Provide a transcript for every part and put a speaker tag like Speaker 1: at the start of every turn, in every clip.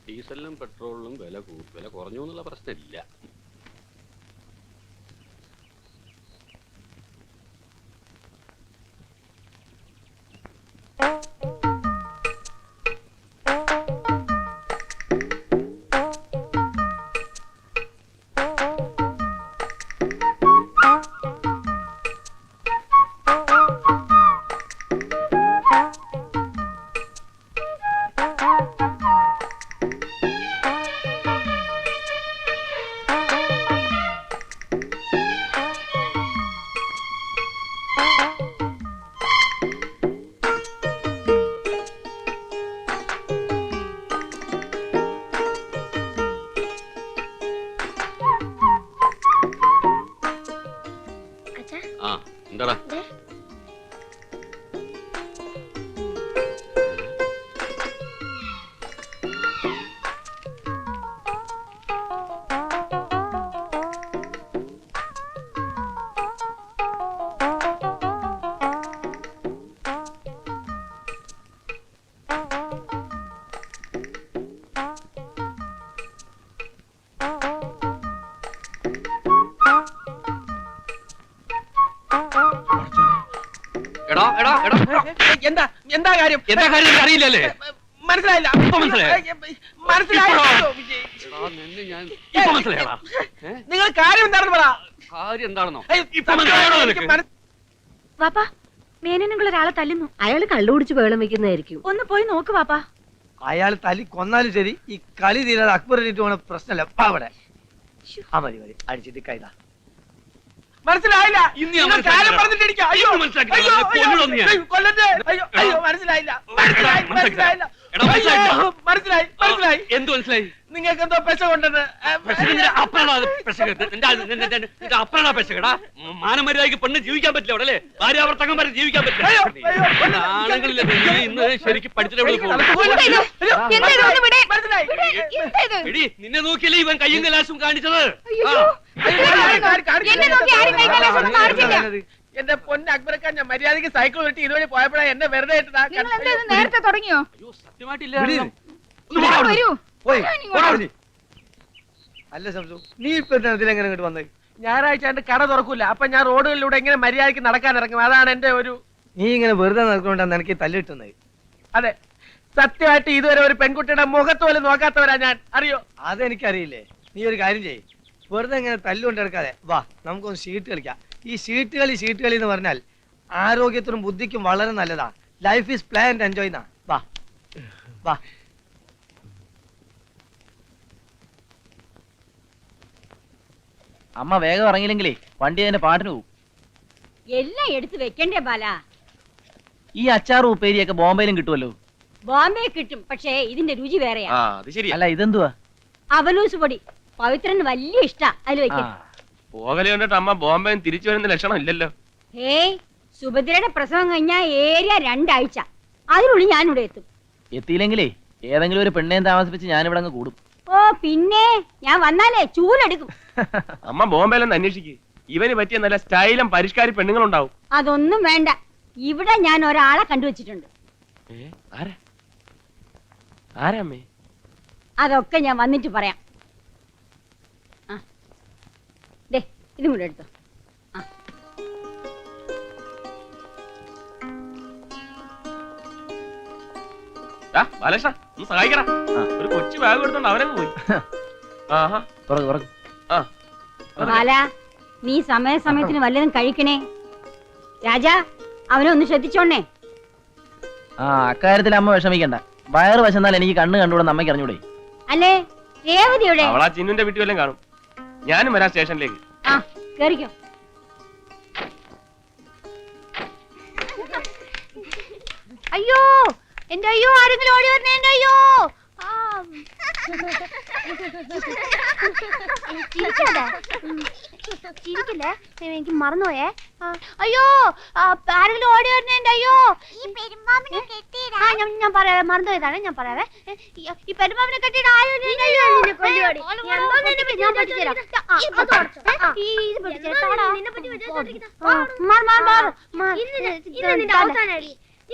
Speaker 1: ഡീസലിനും പെട്രോളിനും വില കുറഞ്ഞു എന്നുള്ള പ്രശ്നമില്ല. എന്താടാ
Speaker 2: എന്താ കാര്യം
Speaker 1: അറിയില്ലല്ലേ?
Speaker 2: മനസ്സിലായില്ല. നിങ്ങൾ കാര്യം എന്താണെന്ന് പറ.
Speaker 1: കാര്യം എന്താണെന്നോ?
Speaker 3: വാപ്പാ, മേനനുള്ള ഒരാളെ തല്ലുന്നു.
Speaker 4: അയാള് കള്ളുകുടിച്ച് ബഹളം വെക്കുന്നതായിരിക്കും.
Speaker 3: ഒന്ന് പോയി നോക്ക് വാപ്പാ.
Speaker 2: അയാൾ തല്ലി കൊന്നാലും ശരി, ഈ കളി തീരാതെ അക്ബറിട്ട് പോണ പ്രശ്നമല്ല. അവിടെ മതി മതി അടിച്ചിട്ട് കൈതാ. മനസ്സിലായില്ല. കാര്യം പറഞ്ഞിട്ടിരിക്കാം. അയ്യോ കൊല്ലത്തെ. അയ്യോ മനസ്സിലായില്ല. മനസ്സിലായി.
Speaker 1: എന്ത് മനസ്സിലായി?
Speaker 2: നിങ്ങൾക്ക് എന്തോ പെശ കൊണ്ടത്.
Speaker 1: മാനമര്യാദക്ക് പെണ്ണ് ജീവിക്കാൻ പറ്റില്ല അവിടെ അല്ലേ? ഭാര്യാവർത്തകം വരെ ജീവിക്കാൻ പറ്റില്ല. ഇന്ന് ശരിക്കും പഠിച്ചിട്ട് നിന്നെ നോക്കിയല്ലേ ഇവൻ കയ്യും കലാശവും കാണിച്ചത്.
Speaker 2: എന്റെ പൊന്ന അക്ബർക്കാൻ, ഞാൻ മര്യാദക്ക് സൈക്കിൾ വെട്ടി ഇതുവഴി പോയപ്പോഴാണ് എന്നെ വെറുതെ
Speaker 3: നേരത്തെ തുടങ്ങിയോ?
Speaker 1: സത്യമായിട്ടില്ല.
Speaker 2: അല്ല സംസു, നീ ഇപ്പൊ ഇതിലെങ്ങനെ ഇങ്ങോട്ട് വന്നത്? ഞായറാഴ്ച എന്റെ കട തുറക്കൂല. അപ്പൊ ഞാൻ റോഡുകളിലൂടെ എങ്ങനെ മര്യാദക്ക് നടക്കാൻ ഇറങ്ങും. അതാണ് എന്റെ ഒരു. നീ ഇങ്ങനെ വെറുതെ നടക്കൊണ്ടാണ് എനിക്ക് തല്ലിട്ടുന്നത്. അതെ, സത്യമായിട്ട് ഇതുവരെ ഒരു പെൺകുട്ടിയുടെ മുഖത്ത് പോലും നോക്കാത്തവരാ ഞാൻ. അറിയോ? അതെനിക്കറിയില്ലേ. നീ ഒരു കാര്യം ചെയ്യ്, വെറുതെ ഇങ്ങനെ തല്ലുകൊണ്ട് എടുക്കാതെ വാ, നമുക്കൊന്ന് ഷീട്ട് കളിക്കാം. ഈ ഷീട്ട് കളി എന്ന് പറഞ്ഞാൽ ആരോഗ്യത്തിനും ബുദ്ധിക്കും വളരെ നല്ലതാ. Life is play and enjoy എന്നാ. വാ വാ.
Speaker 5: അമ്മ വേഗം ഇറങ്ങിയില്ലെങ്കിലേ വണ്ടി അതിന്റെ പാട്ടിന് പോകും.
Speaker 3: എല്ലാം എടുത്ത് വെക്കണ്ടേ ബാല?
Speaker 5: ഈ അച്ചാറും ഉപ്പേരിയൊക്കെ ബോംബെയിലും കിട്ടുമല്ലോ.
Speaker 3: ബോംബെ കിട്ടും, പക്ഷേ ഇതിന്റെ രുചി വേറെയാ.
Speaker 5: അല്ല ഇതെന്തുവാ?
Speaker 3: അവലൂസ് പൊടി. പവിത്രന് വലിയ ഇഷ്ടാ. അതിൽ വെക്കാം.
Speaker 6: പോകലെ കണ്ടിട്ട് അമ്മ ബോംബെ തിരിച്ചു വരുന്ന ലക്ഷണം ഇല്ലല്ലോ.
Speaker 3: ഹേയ്, സുഭദ്രയുടെ പ്രസവം കഴിഞ്ഞാ ഏരിയ 2 ആഴ്ച. അതിനുള്ളിൽ ഞാനിവിടെ എത്തും.
Speaker 5: എത്തിയില്ലെങ്കിലേ ഏതെങ്കിലും ഒരു പെണ്ണേം താമസിപ്പിച്ച് ഞാനിവിടെ അങ്ങ് കൂടും.
Speaker 3: ഓ പിന്നെ, ഞാൻ വന്നാലേ ചൂലെടുക്കും.
Speaker 6: അമ്മ ബോംബെയിലൊന്ന് അന്വേഷിക്ക്. ഇവന് പറ്റിയ നല്ല സ്റ്റൈലും പരിഷ്കാരി പെണ്ണുങ്ങളുണ്ടാവും.
Speaker 3: അതൊന്നും വേണ്ട. ഇവിടെ ഞാൻ ഒരാളെ കണ്ടുവച്ചിട്ടുണ്ട്.
Speaker 6: ആരാമ്മേ?
Speaker 3: അതൊക്കെ ഞാൻ വന്നിട്ട് പറയാം. ഇതും കൂടെ എടുത്തോ.
Speaker 6: ബാലകൃഷ്ണ, ഒന്ന് സഹായിക്കടാ. ഒരു കൊച്ചു ബാഗ് എടുത്തോണ്ട് അവരങ്ങ് പോയി.
Speaker 3: ബാല, നീ സമയത്തിന് വല്ലതും കഴിക്കണേ. രാജാ, അവനെ ഒന്ന് ശ്രദ്ധിച്ചോണേ.
Speaker 5: അക്കാര്യത്തിൽ അമ്മ വിഷമിക്കണ്ട. വയറ് വശന്നാൽ എനിക്ക് കണ്ണ് കണ്ടുകൂടെ അമ്മയ്ക്ക് അറിഞ്ഞൂടെ?
Speaker 3: അല്ലേ രേവതിയുടെ?
Speaker 6: അവളാ ചിന്നുന്റെ വീട്ടിൽ വല്ലതും കാണും. ഞാനും വരാം സ്റ്റേഷനിലേക്ക്.
Speaker 3: കേറിക്കോ. അയ്യോ എന്റെ അയ്യോ, ആരെങ്കിലും ഓടി വരണേ. എന്റെ അയ്യോ. ചിരിക്കില്ലേ, എനിക്ക് മറന്നുപോയേ. അയ്യോ, ആരെങ്കിലും ഓടി വരണേ. എന്റെ അയ്യോ. ഞാൻ പറയാം, മറന്നുപോയതാണ്. ഞാൻ പറയാവേ. ഈ പെരുമാവിനെ കെട്ടിയിട്ട്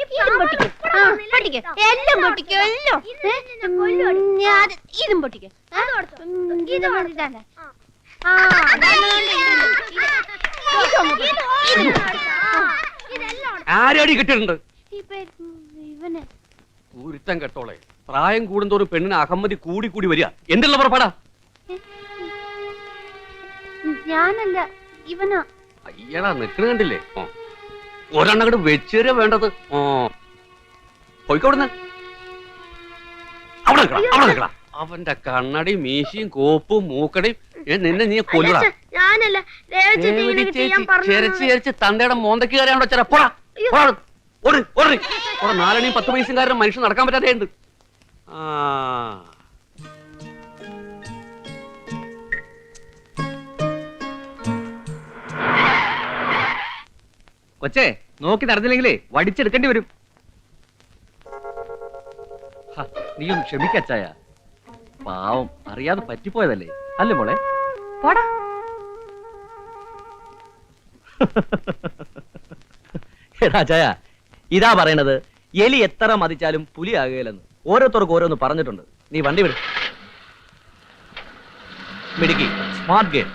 Speaker 3: ഇതും പൊട്ടിക്ക്. ആ, പൊട്ടിക്ക്. എല്ലാം പൊട്ടിക്ക്, എല്ലാം. ഇതും പൊട്ടിക്ക്. ഇതാണ്. ആ,
Speaker 1: ആരടി കിട്ടിയിട്ടുണ്ട്
Speaker 3: ഇവന്
Speaker 1: ഒരുത്തം കെട്ടോളെ. പ്രായം കൂടുന്തോറും പെണ്ണിന് അഹമ്മതി കൂടി കൂടി വരിക. എന്തുള്ള പുറപ്പാടാ?
Speaker 3: ഞാനല്ല, ഇവനാ.
Speaker 1: അയ്യടാ നിക്കണ കണ്ടില്ലേ? ഒരെണ്ണം അങ്ങോട്ട് വെച്ചേരാ വേണ്ടത്. പോയിക്കോടുന്ന് അവിടെ നിക്കടാ, അവിടെ നിക്കടാ. അവന്റെ കണ്ണടി മീശയും കോപ്പും മൂക്കടയും നിന്നെ നീ കൊല്ലടാ.
Speaker 3: ഞാനല്ല,
Speaker 1: ചെരച്ച് ചെരച്ച് തന്തയുടെ മോന്തയ്ക്ക് കയറിയാണോ ചെറ പോടാ. നാലണിയും 10 പൈസക്കാരനും മനുഷ്യൻ നടക്കാൻ പറ്റാതെ ഉണ്ട്.
Speaker 2: കൊച്ചേ, നോക്കി നടന്നില്ലെങ്കിലേ വടിച്ചെടുക്കേണ്ടി വരും.
Speaker 5: നീയും ക്ഷമിക്കച്ചായ. പാവം അറിയാതെ പറ്റിപ്പോയതല്ലേ അല്ലേ മോളെ?
Speaker 3: പോടാ.
Speaker 5: എടാ ചായ, ഇതാ പറയണത്, എലി എത്ര മതിച്ചാലും പുലിയാകുകയില്ലെന്ന് ഓരോരുത്തർക്ക് ഓരോന്ന് പറഞ്ഞിട്ടുണ്ട്. നീ വണ്ടി വിട്. മിടുക്കി, സ്മാർട്ട് ഗെയിം.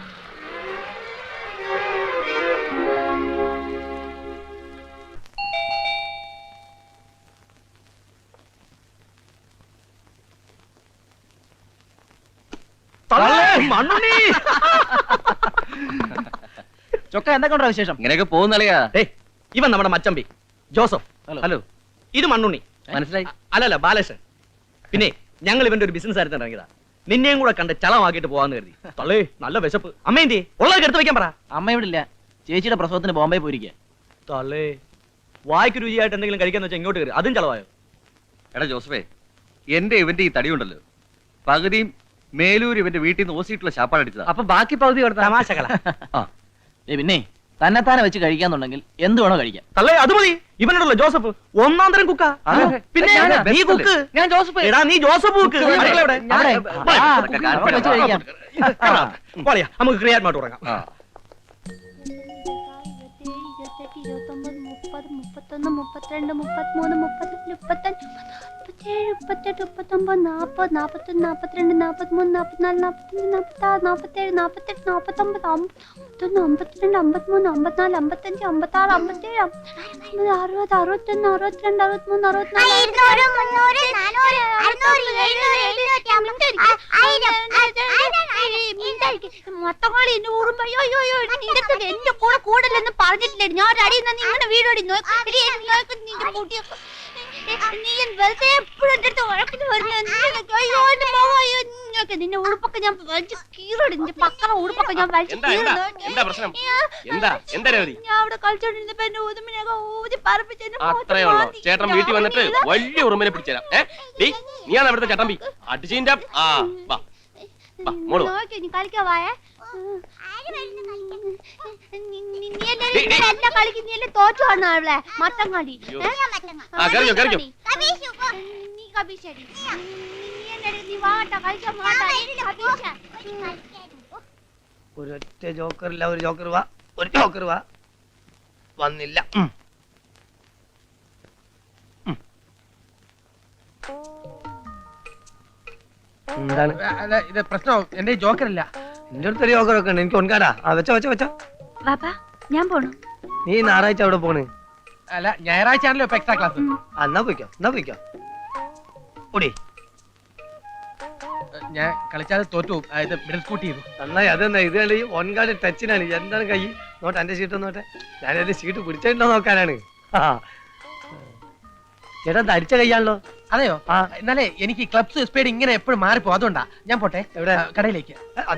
Speaker 5: ചൊക്ക എന്തൊക്കെയുണ്ടോ വിശേഷം?
Speaker 6: ഇങ്ങനെയൊക്കെ പോകുന്നല്ലയാ.
Speaker 5: ഇവൻ നമ്മുടെ മച്ചമ്പി ജോസഫ്.
Speaker 6: ഹലോ.
Speaker 5: ഇത് മണ്ണുണ്ണി.
Speaker 6: മനസ്സിലായി?
Speaker 5: അല്ലല്ല, ബാലേഷൻ. പിന്നെ ഞങ്ങൾ ഇവന്റെ ഒരു ബിസിനസ് ആയിട്ട് ഇറങ്ങിയതാ. നിന്നെയും കൂടെ കണ്ട് ചളമാക്കിയിട്ട് പോവാന്ന് കരുതി. തള്ളേ, നല്ല വിശപ്പ്. അമ്മ എന്തി ഉള്ളതൊക്കെ എടുത്ത് വെക്കാൻ പറ.
Speaker 6: അമ്മ ഇവിടെ ഇല്ല. ചേച്ചിയുടെ പ്രസവത്തിന് ബോംബെ പോയിരിക്കുക.
Speaker 5: തള്ളേ, വായ്ക്ക് രുചിയായിട്ട് എന്തെങ്കിലും കഴിക്കാന്ന് വെച്ചാൽ ഇങ്ങോട്ട് കയറി. അതും ചളവായോ?
Speaker 7: എടാ ജോസഫേ, എന്റെ ഇവന്റെ ഈ തടിയുണ്ടല്ലോ, പകുതിയും മേലൂർ ഇവന്റെ വീട്ടിൽ നിന്ന് ഓസിയിട്ടുള്ള ശാപ്പാട് അടിച്ചതാ.
Speaker 2: അപ്പൊ ബാക്കി പകുതി
Speaker 5: തമാശകള.
Speaker 6: പിന്നെ തന്നെത്താനെ വെച്ച് കഴിക്കാന്നുണ്ടെങ്കിൽ എന്ത് വേണോ കഴിക്കാം.
Speaker 5: തള്ളേ, അത് മതി. ഇവനുണ്ടല്ലോ ജോസഫ്, ഒന്നാം തരം കുക്കാ. പിന്നെ
Speaker 2: ഞാനാ,
Speaker 5: നീ കുക്ക്.
Speaker 2: ഞാൻ ജോസഫ്.
Speaker 5: എടാ, നീ ജോസഫ് കുക്ക്. അടുക്കള എവിടെ?
Speaker 6: അവിടെ.
Speaker 5: വാ.
Speaker 6: അവിടെ വെച്ച് കഴിക്കാം.
Speaker 5: പോളിയാ, നമുക്ക് ക്രിയാത്മായിട്ട് തുടങ്ങാം.
Speaker 3: മൊത്തങ്ങളി എന്നെ ഓർമ്മ. എന്റെ കൂടെ കൂടലെന്ന് പറഞ്ഞിട്ടില്ലേ? ഞാൻ അടി നിങ്ങളുടെ വീടോടി നിന്നെ ഉടുപ്പൊക്കെ ഞാൻ കീറോടി. നിന്റെ പക്കറ ഉടുപ്പൊക്കെ ഞാൻ
Speaker 6: എന്താ പ്രശ്നം? എന്താ രവതി?
Speaker 3: ഞാൻ അവിടെ കളിച്ചോണ്ടിരുന്നപ്പോ എന്റെ ഊതുമിനൊക്കെ ഊതി പറപ്പിച്ച്
Speaker 6: അത്രേ ഉള്ളൂ. ചേട്ടൻ വീട്ടിൽ വന്നിട്ട് വലിയ ഉറുമ്പിനെ പിടിച്ചേരാം. നീയാണ് അവിടുത്തെ ചട്ടമ്പി. അടിച്ചിന്റെ മോള്
Speaker 3: കളിക്കാവായേ. എല്ലാം കളിക്കുന്നല്ലേ തോറ്റു കാണുന്ന അവളെ മട്ടം കളി. നീ കബീശടി, നീ വാട്ടാ കളിക്കാൻ വാട്ടാ.
Speaker 2: ഒരൊറ്റ ജോക്കറില്ല, ഒരു ജോക്കർ വാ, ഒരു ജോക്കർ വാ. വന്നില്ല. എന്താണ് ഇത് പ്രശ്നം? എന്റെ ജോക്കറില്ല. എന്റെ അടുത്തൊരു ജോക്കറൊക്കെ ഉണ്ട്. എനിക്ക് ഒൻകാടാ. വെച്ചോ.
Speaker 3: വാപ്പാ, ഞാൻ പോണു.
Speaker 2: നീ ഞായറാഴ്ച അവിടെ പോണ്? അല്ല, ഞായറാഴ്ച ആണല്ലോ ഇപ്പൊ എക്സ്ട്രാ ക്ലാസ്. എന്നാ പോയിക്കോ. ഓടി. ഞാൻ കളിച്ചാൽ തോറ്റു. ഇത് മിഡിൽ സ്കൂട്ട് ചെയ്തു. നന്നായി. അതെന്നാ ഇത് കളി ഒൻകാട് ടച്ചിനാണ്. എന്താണ് കൈ നോട്ടെ, എന്റെ സീറ്റ് നോട്ടെ. ഞാനെന്റെ സീറ്റ് പിടിച്ചിട്ടുണ്ടോ നോക്കാനാണ്. ചേട്ടാ, അടിച്ച കൈയാണല്ലോ. അതെയോ? എന്നാലേ എനിക്ക് ക്ലബ്സ് സ്പീഡ് ഇങ്ങനെ എപ്പോഴും മാറിപ്പോ. അതുകൊണ്ടാ ഞാൻ പോട്ടെ. എവിടെ? കടയിലേക്ക്.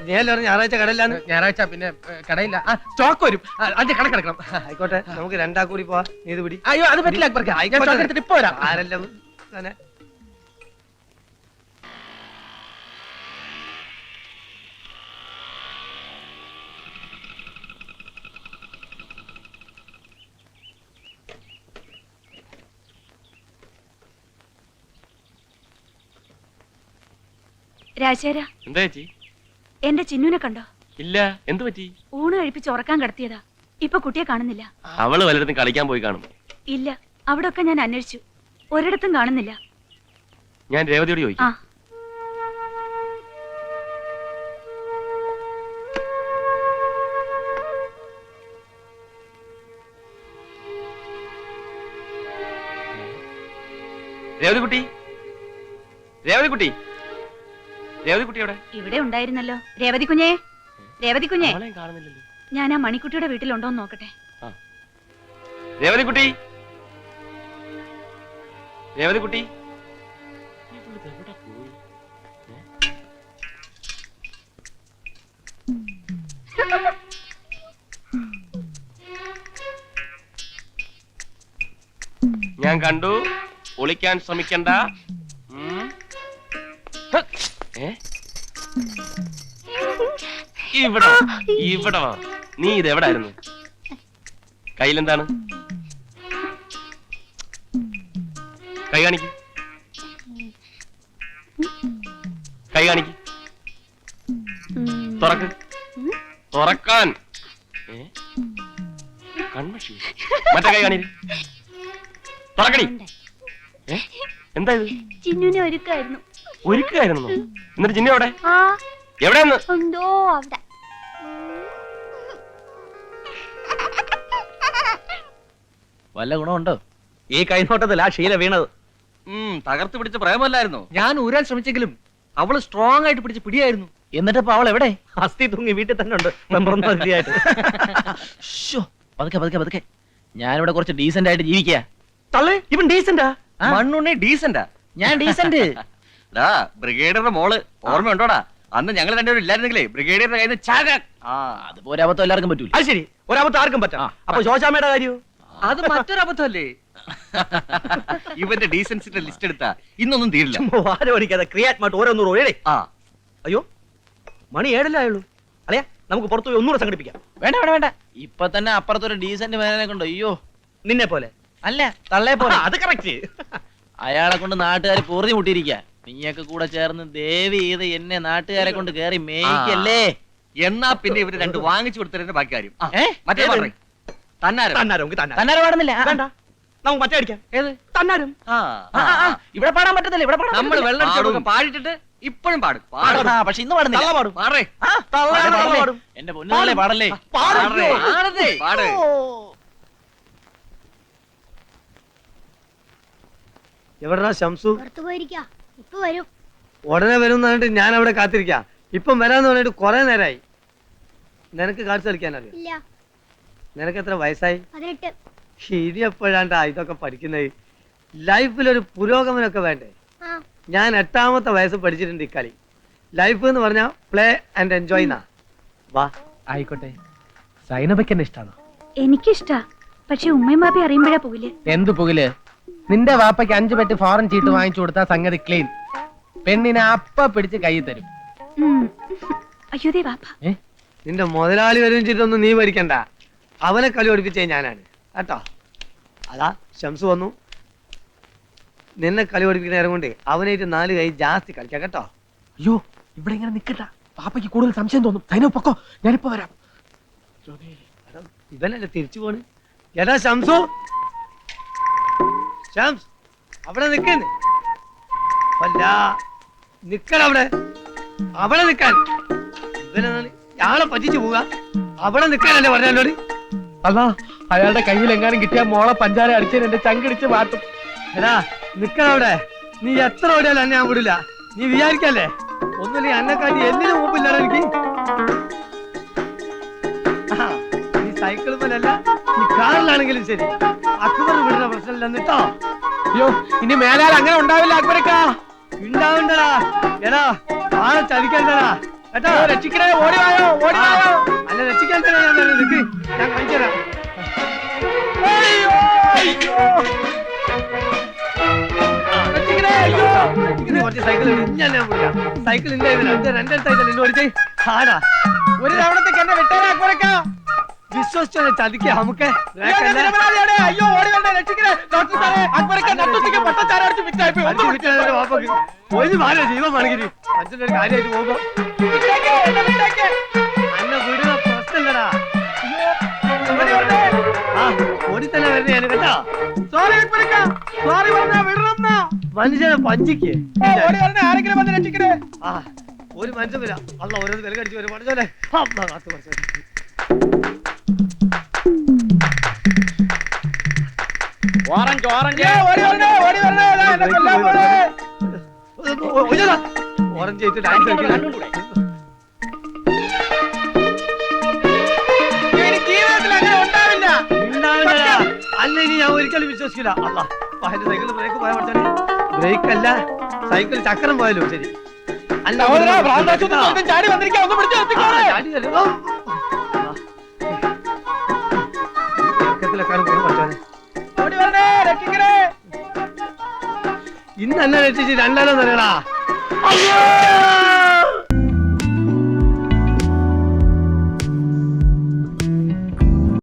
Speaker 2: ഞായറാഴ്ച കടയിലാണ്. ഞായറാഴ്ച പിന്നെ കടയില്ല. സ്റ്റോക്ക് വരും. അത് കണക്കെടുക്കണം. ആയിക്കോട്ടെ, നമുക്ക് രണ്ടാ കൂടി പോവാ. നീ ഇത് പിടി. അയ്യോ, അത് പറ്റില്ല അക്ബർക്ക്. ഞാൻ സ്റ്റോക്ക് എടുത്തിട്ട് ഇപ്പൊ വരാം. ആരെല്ലാം തന്നെ.
Speaker 3: രാജേര,
Speaker 6: എന്താ ചേച്ചി?
Speaker 3: എന്റെ ചിന്നുനെ കണ്ടോ?
Speaker 6: ഇല്ല. എന്ത് പറ്റി?
Speaker 3: ഊണ് കഴിപ്പിച്ച് ഉറക്കാൻ കിടത്തിയതാ. ഇപ്പൊ കുട്ടിയെ കാണുന്നില്ല.
Speaker 6: അവള് വല്ലയിടത്തും കളിക്കാൻ പോയി കാണും.
Speaker 3: ഇല്ല, അവിടെ ഒക്കെ ഞാൻ അന്വേഷിച്ചു, ഒരിടത്തും കാണുന്നില്ല.
Speaker 6: ഞാൻ രേവതിയോട്
Speaker 3: ആ,
Speaker 6: ചോദിക്കാം. രേവതിക്കുട്ടി, രേവതിക്കുട്ടി, രേവതിക്കുട്ടി എവിടെ?
Speaker 3: ഇവിടെ ഉണ്ടായിരുന്നല്ലോ. രേവതി കുഞ്ഞേ, രേവതി കുഞ്ഞേ,
Speaker 6: ആളെയും കാണുന്നില്ലല്ലോ.
Speaker 3: ഞാൻ ആ മണിക്കുട്ടിയുടെ വീട്ടിലുണ്ടോന്ന് നോക്കട്ടെ.
Speaker 6: രേവതിക്കുട്ടി, രേവതിക്കുട്ടി, ഇവിടുത്തെ എവിടെ പോയി? ഞാൻ കണ്ടു, ഒളിക്കാൻ ശ്രമിക്കണ്ട. ഹ്. ഏ? ഇവിടെ വാ, ഇവിടെ വാ. നീ ഇത് എവിടായിരുന്നു? കയ്യിലെന്താണ്? കൈ കാണിക്ക്, കൈ കാണിക്ക്. തുറക്ക്, തുറക്കാൻ. കൺമഷി, മറ്റേ കൈ കാണിക്ക്. തുറക്കടി. എന്താ ഇത്?
Speaker 3: ചിന്നുനെ ഒരുക്കായിരുന്നു.
Speaker 6: ഒരുക്കായിരുന്നു. എന്നിട്ട് ചിന്നു എവിടെ?
Speaker 3: ആ,
Speaker 6: എവിടെയെന്ന്?
Speaker 3: എന്തോ അവിടെ.
Speaker 5: വല്ല ഗുണമുണ്ടോ? ഈ കൈനോട്ടത്തിൽ ആ ശീല വീണത്.
Speaker 7: തകർത്ത് പിടിച്ച പ്രേമല്ലായിരുന്നോ?
Speaker 2: ഞാൻ ഊരാൻ ശ്രമിച്ചെങ്കിലും അവള് സ്ട്രോങ് ആയിട്ട് പിടിച്ച് പിടിയായിരുന്നു.
Speaker 5: എന്നിട്ട് ഇപ്പൊ അവൾ എവിടെ? അസ്ഥി തൂങ്ങി വീട്ടിൽ തന്നെ ഉണ്ട്. മെമ്പറൊന്നായിട്ട്. പതുക്കെ പതുക്കെ പതുക്കെ. ഞാനിവിടെ കുറച്ച് ഡീസന്റ് ആയിട്ട് ജീവിക്കുക.
Speaker 2: തള്ളേ, ഇവൻ ഡീസന്റാ?
Speaker 7: മണ്ണുണ്ണി ഡീസന്റാ.
Speaker 5: ഞാൻ ഡീസന്റ്.
Speaker 7: ഡാ ബ്രിഗേഡിയറുടെ മോള് ഓർമ്മയുണ്ടോടാ? അന്ന് ഞങ്ങൾ രണ്ടുപേരും ഇല്ലായിരുന്നെങ്കിലേ ബ്രിഗേഡിയറുടെ കയ്യിൽ നിന്ന് ചാകാൻ.
Speaker 5: അതുപോലെ അബദ്ധം എല്ലാവർക്കും പറ്റൂല.
Speaker 2: അത് ശരി, ഒരബദ്ധം ആർക്കും പറ്റാം. അപ്പൊ ശോശാമ്മയുടെ കാര്യോ? അത് മറ്റൊരു അബദ്ധമല്ലേ?
Speaker 7: ഇവന്റെ ഡീസൻസിന്റെ ലിസ്റ്റ് എടുത്താ ഇന്നൊന്നും തീരില്ല.
Speaker 5: ആരും ഓടിക്കാതെ ക്രിയാറ്റ് ഓരോന്നൂറ് ഒഴേ. അയ്യോ, മണി 7 ആയുള്ളൂ. അല്ലയാ, നമുക്ക് പുറത്തു പോയി ഒന്നുകൂടെ സംഘടിപ്പിക്കാം.
Speaker 8: വേണ്ട വേണ്ട വേണ്ട, ഇപ്പൊ തന്നെ അപ്പുറത്തൊരു ഡീസന്റ് മേനെ കൊണ്ട്. അയ്യോ,
Speaker 5: നിന്നെ പോലെ
Speaker 8: അല്ല തള്ളേ പോലെ.
Speaker 5: അത് കറക്റ്റ്.
Speaker 8: അയാളെ കൊണ്ട് നാട്ടുകാർ പൂർത്തി മുട്ടിയിരിക്ക. നീയൊക്കെ കൂടെ ചേർന്ന് ദേവി ചെയ്ത് എന്നെ നാട്ടുകാരെ കൊണ്ട് കേറി മേയ്ക്കല്ലേ.
Speaker 7: എന്നാ പിന്നെ ഇവര് രണ്ട് വാങ്ങിച്ചു കൊടുത്തതിന്റെ ബാക്കി കാര്യം.
Speaker 8: ഏ?
Speaker 7: മറ്റേ പറഞ്ഞേ തന്നാരം.
Speaker 8: തന്നാരെ പാടുന്നില്ല.
Speaker 5: വേണ്ട, നമുക്ക് മറ്റേ അടിക്കാം.
Speaker 7: ഏത്
Speaker 5: തന്നാരും.
Speaker 8: ഇവിടെ പാടാൻ പറ്റത്തില്ല. ഇവിടെ പാടാൻ
Speaker 7: നമ്മൾ
Speaker 8: പറ്റത്തില്ല.
Speaker 7: വെള്ളം അടിച്ചോടും പാടിട്ടിട്ട് ഇപ്പോഴും പാടും.
Speaker 8: ആ, പക്ഷെ ഇന്ന് പാടുന്നില്ല.
Speaker 5: പാടും.
Speaker 7: പാടേ
Speaker 5: പാടും.
Speaker 8: എന്റെ പൊന്നുകളെ പാടല്ലേ.
Speaker 7: പാട്.
Speaker 2: എവിടെടാ ശംസു?
Speaker 3: പുറത്തു പോയിരിക്കാ, ഇപ്പൊ വരും.
Speaker 2: ഉടനെ വരും പറഞ്ഞിട്ട് ഞാൻ അവിടെ കാത്തിരിക്കാം. ഇപ്പം വരാന്ന് പറഞ്ഞിട്ട് കുറെ നേരമായി. നിനക്ക് കാണിച്ചു കളിക്കാൻ അറിയാം?
Speaker 3: ഇല്ല.
Speaker 2: നിനക്ക് എത്ര വയസ്സായി?
Speaker 3: 18.
Speaker 2: ഇനി എപ്പോഴാണ്ടാ ഇതൊക്കെ പഠിക്കുന്നത്? ലൈഫിലൊരു പുരോഗമനമൊക്കെ വേണ്ടേ?
Speaker 3: ആ,
Speaker 2: ഞാൻ 8ാമത്തെ വയസ്സ് പഠിച്ചിട്ടുണ്ട് ഈ കളി. ലൈഫ് എന്ന് പറഞ്ഞാൽ പ്ലേ ആൻഡ് എൻജോയ് എന്നാ. വാ.
Speaker 9: ആയിക്കോട്ടെ. സൈനബയ്ക്ക് എന്നെ ഇഷ്ടാണോ?
Speaker 3: എനിക്കിഷ്ടാ, പക്ഷെ ഉമ്മയും ബാബി അറിയുമ്പോഴാ പോകില്ലേ.
Speaker 9: എന്ത് പുകില്? നിന്റെ വാപ്പയ്ക്ക് 5 പെട്ടി ഫോറിൻ ചീട്ട് വാങ്ങിച്ചു കൊടുത്താ സംഗതി ക്ലീൻ. പെണ്ണിനെ അപ്പ പിടിച്ച് കൈ തരും.
Speaker 3: അയ്യോ ദേ വാപ്പ.
Speaker 2: നിന്റെ മുതലാളി വരും ചെയ്തൊന്നും നീ പഠിക്കണ്ട. അവനെ കളി പഠിപ്പിച്ചേ ഞാനാണ് കേട്ടോ. അതാ ശംസു വന്നു. നിന്നെ കളി പഠിപ്പിക്കുന്ന നേരം കൊണ്ട് അവനായിട്ട് 4 കൈ ജാസ്തി കളിക്കാം കേട്ടോ.
Speaker 9: അയ്യോ, ഇവിടെ ഇങ്ങനെ നിക്കട്ട. പാപ്പയ്ക്ക് കൂടുതൽ സംശയം തോന്നും. സൈനോ പൊക്കോ, ഞാനിപ്പോ വരാം.
Speaker 2: ഇവനല്ലേ തിരിച്ചു പോണ്. എടാ ശംസു, ശംസ് അവിടെ നിൽക്കുന്നു. അല്ല, നിക്കണം അവിടെ. അവിടെ നിൽക്കാൻ. ഇവനാണ് ആളെ പറ്റിച്ചു പോവുക. അവിടെ നിൽക്കാനല്ലേ പറഞ്ഞോട്.
Speaker 9: അല്ല, അയാളുടെ കയ്യിൽ എങ്ങാനും കിട്ടിയ മോളെ പഞ്ചാര അടിച്ച് എന്റെ ചങ്കിടിച്ച് മാറ്റും.
Speaker 2: എടാ നിക്കണം അവിടെ. നീ എത്ര ഓടിയാലും എന്നെ ഞാൻ വിടില്ല. നീ വിചാരിക്കല്ലേ ഒന്നുമില്ല എന്നെക്കാട്ടി എന്തിനും മുമ്പില്ലടാ എനിക്ക്. നീ സൈക്കിൾ മേലല്ല, നീ കാറിലാണെങ്കിലും ശരി. അക്ബർ വിടുന്ന പ്രശ്നമില്ല എന്നിട്ടോ.
Speaker 9: അയ്യോ, ഇനി മേലാൽ അങ്ങനെ ഉണ്ടാവില്ല അക്ബരക്കാ.
Speaker 2: ഉണ്ടാവണ്ടടാ. എടാ ആളെ ചതിക്കണ്ടടാ കേട്ടോ.
Speaker 9: രക്ഷിക്കണേ, ഓടിവായോ, ഓടിവായോ.
Speaker 2: അല്ല രക്ഷിക്കാൻ തന്നെ ഞാൻ വരുന്നത്. നിക്ക്, ഞാൻ കാണിച്ചുതരാം. ഇത് കുറച്ച് സൈക്കിൾ ഞാൻ വിളിക്കാം. സൈക്കിൾ ഇല്ല, രണ്ടേ സൈക്കിൾ ഇന്ന് ഓടിച്ചേ. ആടാ
Speaker 9: ഒരു തവണത്തേക്ക് എന്നെ വിട്ടേരാ അക്ബരക്കാ.
Speaker 2: വിശ്വസിച്ചോ ചതിക്കുക നമുക്ക്.
Speaker 9: അയ്യോ, ഓടി വരണേ, രക്ഷിക്കണേ. ഡോക്ടർ സാറേ, അക്ബരക്കാ നട്ടുച്ചയ്ക്ക് പട്ടച്ചാരം അടിച്ച് മിക്സായി പോയി. ഒന്ന്
Speaker 2: വാപ്പക്ക് ഒരു മാല ജീവൻ വേണമെങ്കിൽ അച്ഛൻ്റെ ഒരു കാര്യമായിട്ട് പോകുമ്പോ അന്ന വീടുന്ന പ്രശ്നമില്ലടാ. ഓടി തന്നെ വരണേ ഞാൻ കേട്ടോ. സോറി സോറി പറഞ്ഞാ വിടണം. മനുഷ്യനെ പഞ്ചിക്ക് ആരെങ്കിലും വന്ന് രക്ഷിക്കണേ. ആ ഒരു മനുഷ്യൻ വരാം. അല്ല ഓരോന്ന് വില കടിച്ചു വരും മനുഷ്യനെ. കാത്തു മനുഷ്യൻ.
Speaker 6: ഓറഞ്ച് ഓറഞ്ച്
Speaker 2: ഓറഞ്ച് ചെയ്തിട്ട് ഡാൻസ് കളിക്കണം. അല്ല ഇനി ഞാൻ ഒരിക്കലും വിശ്വസിക്കില്ല. അല്ല സൈക്കിളിൽ ബ്രേക്ക് പോയാൽ പഠിച്ചാൽ ബ്രേക്ക് അല്ല സൈക്കിൾ ചക്രം പോയാലോ ശരി. അല്ല ചാടി വന്നിരിക്കാൻ ഇന്ന് എന്നെ രക്ഷിച്ച് രണ്ടാലോ തരടാ.